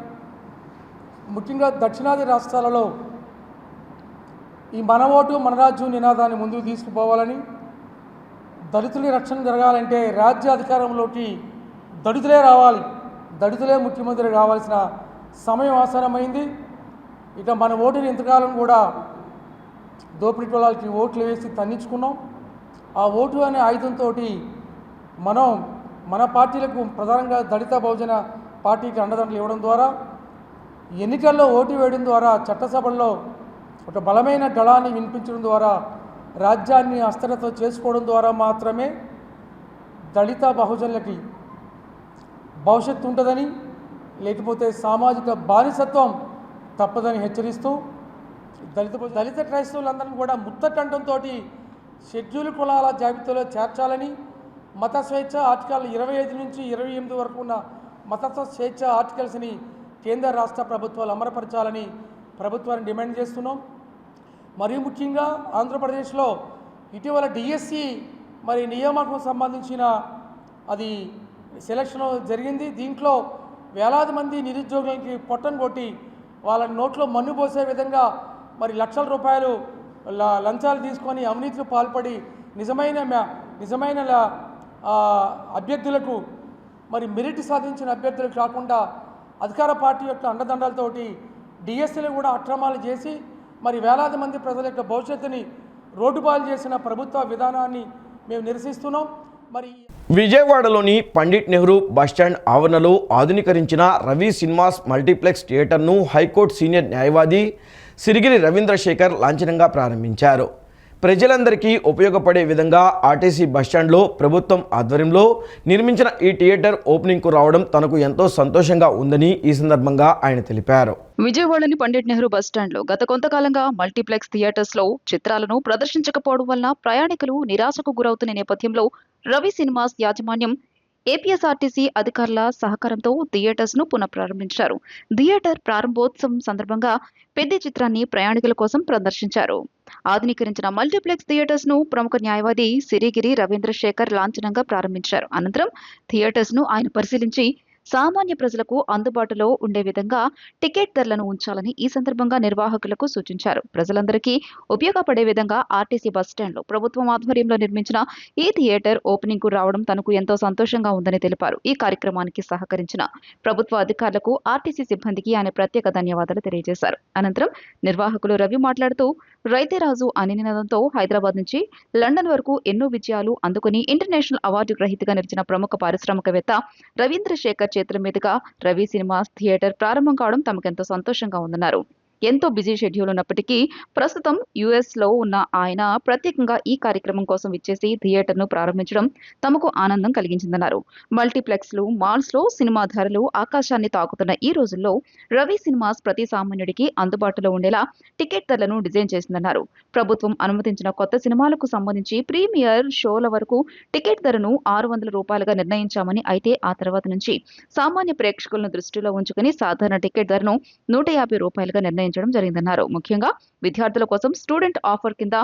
ముఖ్యంగా దక్షిణాది రాష్ట్రాలలో ఈ మన ఓటు మన రాజ్యం నినాదాన్ని ముందుకు తీసుకుపోవాలని, దళితుల రక్షణ జరగాలంటే రాజ్యాధికారంలోకి దళితులే రావాలి, దళితులే ముఖ్యమంత్రి కావాల్సిన సమయం ఆసన్నమైంది. ఇక మన ఓటుని ఇంతకాలం కూడా దోపిడీ కులాలకి ఓట్లు వేసి తన్నించుకున్నాం. ఆ ఓటు అనే ఆయుధంతో మనం మన పార్టీలకు, ప్రధానంగా దళిత బహుజన పార్టీకి అండదండలు ఇవ్వడం ద్వారా, ఎన్నికల్లో ఓటు వేయడం ద్వారా, చట్టసభల్లో ఒక బలమైన గళాన్ని వినిపించడం ద్వారా, రాజ్యాన్ని అస్థిరత చేసుకోవడం ద్వారా మాత్రమే దళిత బహుజనులకి భవిష్యత్తు ఉంటుందని, లేకపోతే సామాజిక బానిసత్వం తప్పదని హెచ్చరిస్తూ దళిత క్రైస్తవులందరినీ కూడా ముక్తకంఠంతో షెడ్యూల్ కులాల జాబితాలో చేర్చాలని, మత స్వేచ్ఛ ఆర్టికల్ 25 నుంచి 28 వరకు ఉన్న మతత్వ స్వేచ్ఛ ఆర్టికల్స్ని కేంద్ర రాష్ట్ర ప్రభుత్వాలు అమలుపరచాలని ప్రభుత్వాన్ని డిమాండ్ చేస్తున్నాం. మరీ ముఖ్యంగా ఆంధ్రప్రదేశ్లో ఇటీవల డిఎస్సి మరి నియామకం సంబంధించిన అది సెలక్షన్ జరిగింది. దీంట్లో వేలాది మంది నిరుద్యోగులకి పొట్టను కొట్టి వాళ్ళ నోట్లో మన్ను పోసే విధంగా మరి లక్షల రూపాయలు లంచాలు తీసుకొని అవినీతికి పాల్పడి నిజమైన అభ్యర్థులకు, మరి మెరిట్ సాధించిన అభ్యర్థులకు కాకుండా అధికార పార్టీ యొక్క అండదండలతోటి డిఎస్సీలు కూడా అక్రమాలు చేసి మరి వేలాది మంది ప్రజల యొక్క భవిష్యత్తుని రోడ్డుపాలు చేసిన ప్రభుత్వ విధానాన్ని మేము నిరసిస్తున్నాం. మరి విజయవాడలోని పండిట్ నెహ్రూ బస్టాండ్ ఆవరణలో ఆధునీకరించిన రవి సినిమాస్ మల్టీప్లెక్స్ థియేటర్ను హైకోర్టు సీనియర్ న్యాయవాది సిరిగిరి రవీంద్రశేఖర్ లాంఛనంగా ప్రారంభించారు. ప్రజలందరికీ ఉపయోగపడే విధంగా ఆర్టీసీ బస్టాండ్లో ప్రభుత్వం ఆధ్వర్యంలో నిర్మించిన ఈ థియేటర్ ఓపెనింగ్కు రావడం తనకు ఎంతో సంతోషంగా ఉందని ఈ సందర్భంగా ఆయన తెలిపారు. విజయవాడలోని పండిట్ నెహ్రూ బస్టాండ్లో గత కొంతకాలంగా మల్టీప్లెక్స్ థియేటర్స్లో చిత్రాలను ప్రదర్శించకపోవడం వల్ల ప్రయాణికులు నిరాశకు గురవుతున్న నేపథ్యంలో రవి సినిమాస్ యాజమాన్యం ఏపీఎస్ఆర్టీసీ అధికారుల సహకారంతో థియేటర్స్ ను పునఃప్రారంభించారు. థియేటర్ ప్రారంభోత్సవం సందర్భంగా పెద్ద చిత్రాన్ని ప్రయాణికుల కోసం ప్రదర్శించారు. ఆధునీకరించిన మల్టీప్లెక్స్ థియేటర్స్ ను ప్రముఖ న్యాయవాది సిరిగిరి రవీంద్రశేఖర్ లాంఛనంగా ప్రారంభించారు. అనంతరం థియేటర్స్ ను ఆయన పరిశీలించి సామాన్య ప్రజలకు అందుబాటులో ఉండే విధంగా టికెట్ ధరలను ఉంచాలని ఈ సందర్భంగా నిర్వాహకులకు సూచించారు. ప్రజలందరికీ ఉపయోగపడే విధంగా ఆర్టీసీ బస్టాండ్లో ప్రభుత్వం ఆధ్వర్యంలో నిర్మించిన ఈ థియేటర్ ఓపెనింగ్ కు రావడం తనకు ఎంతో సంతోషంగా ఉందని తెలిపారు. ఈ కార్యక్రమానికి సహకరించిన ప్రభుత్వ అధికారులకు, ఆర్టీసీ సిబ్బందికి ఆయన ప్రత్యేక ధన్యవాదాలు తెలియజేశారు. అనంతరం నిర్వాహకులు రవి మాట్లాడుతూ, రైతే రాజు అనే నినాదంతో హైదరాబాద్ నుంచి లండన్ వరకు ఎన్నో విజయాలు అందుకుని ఇంటర్నేషనల్ అవార్డు గ్రహీతగా నిలిచిన ప్రముఖ పారిశ్రామికవేత్త రవీంద్ర శేఖర్ చేతుల మీదుగా రవి సినిమాస్ థియేటర్ ప్రారంభం కావడం తమకెంతో సంతోషంగా ఉందన్నారు. ఎంతో బిజీ షెడ్యూల్ ఉన్నప్పటికీ ప్రస్తుతం యుఎస్ లో ఉన్న ఆయన ప్రత్యేకంగా ఈ కార్యక్రమం కోసం ఇచ్చేసి థియేటర్ను ప్రారంభించడం తమకు ఆనందం కలిగించిందన్నారు. మల్టీప్లెక్స్లు, మాల్స్ లో సినిమా ధరలు ఆకాశాన్ని తాకుతున్న ఈ రోజుల్లో రవి సినిమాస్ ప్రతి సామాన్యుడికి అందుబాటులో ఉండేలా టికెట్ ధరలను డిజైన్ చేసిందన్నారు. ప్రభుత్వం అనుమతించిన కొత్త సినిమాలకు సంబంధించి ప్రీమియర్ షోల వరకు టికెట్ ధరను 600 రూపాయలుగా నిర్ణయించామని, అయితే ఆ తర్వాత నుంచి సామాన్య ప్రేక్షకులను దృష్టిలో ఉంచుకుని సాధారణ టికెట్ ధరను 150 రూపాయలుగా నిర్ణయించడం జరిగిందన్నారు. ముఖ్యంగా విద్యార్థుల కోసం స్టూడెంట్ ఆఫర్ కింద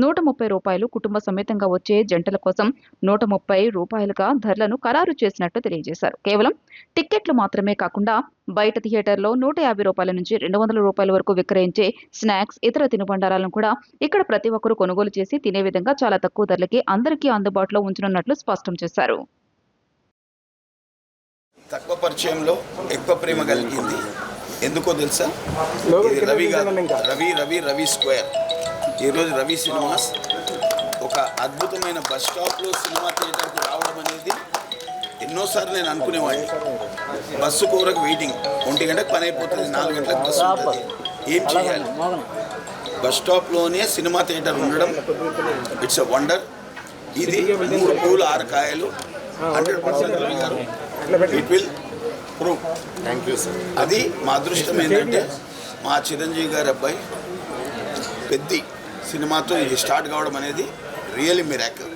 130 రూపాయలు, కుటుంబ సమేతంగా వచ్చే జంటల కోసం 130 రూపాయలుగా ధరలను ఖరారు చేసినట్టు తెలియజేశారు. కేవలం టిక్కెట్లు మాత్రమే కాకుండా బయట థియేటర్లో 150 రూపాయల నుంచి 200 రూపాయల వరకు విక్రయించే స్నాక్స్, ఇతర తినుబండారాలను కూడా ఇక్కడ ప్రతి ఒక్కరూ కొనుగోలు చేసి తినే విధంగా చాలా తక్కువ ధరలకి అందరికీ అందుబాటులో ఉంచనున్నట్లు స్పష్టం చేశారు. తక్కువ పరిచయంలో ఎక్కువ ప్రేమ కలిగింది. ఎందుకో తెలుసా? ఇది రవి గారు, రవి స్క్వేర్. ఈరోజు రవి సినిమాస్ ఒక అద్భుతమైన బస్ స్టాప్లో సినిమా థియేటర్కి రావడం అనేది ఎన్నోసార్లు నేను అనుకునేవాడిని. బస్సు కూరకు వెయిటింగ్, 1 గంటకు పని అయిపోతుంది, 4 గంటలకు బస్సు ఉంటుంది, ఏం చేయాలి? బస్ స్టాప్లోనే సినిమా థియేటర్ ఉండడం ఇట్స్ అ వండర్. ఇది 3 పూలు 6 కాయలు, 100% రవి గారు. It will prove. Thank you sir. అది మా అదృష్టం ఏంటంటే మా చిరంజీవి గారి అబ్బాయి పెద్ద సినిమాతో ఇది స్టార్ట్ కావడం అనేది రియల్లీ మిరాకిల్.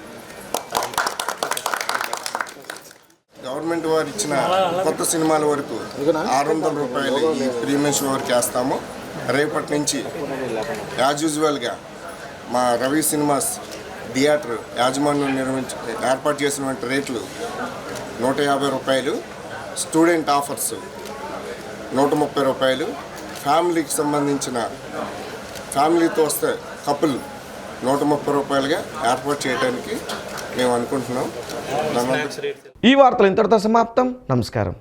గవర్నమెంట్ వారు ఇచ్చిన కొత్త సినిమాల వరకు 600 రూపాయలు ఈ ప్రీమియం షో వరకు వేస్తాము. రేపటి నుంచి యాజ్ యూజువల్గా మా రవి సినిమాస్ థియేటర్ యాజమాన్యం ఏర్పాటు చేసినటువంటి రేట్లు 150 రూపాయలు, స్టూడెంట్ ఆఫర్స్ 130 రూపాయలు, ఫ్యామిలీకి సంబంధించిన ఫ్యామిలీతో వస్తే కపుల్ 130 రూపాయలుగా ఏర్పాటు చేయడానికి మేము అనుకుంటున్నాం. ఈ వార్తలు ఇంతటితో సమాప్తం. నమస్కారం.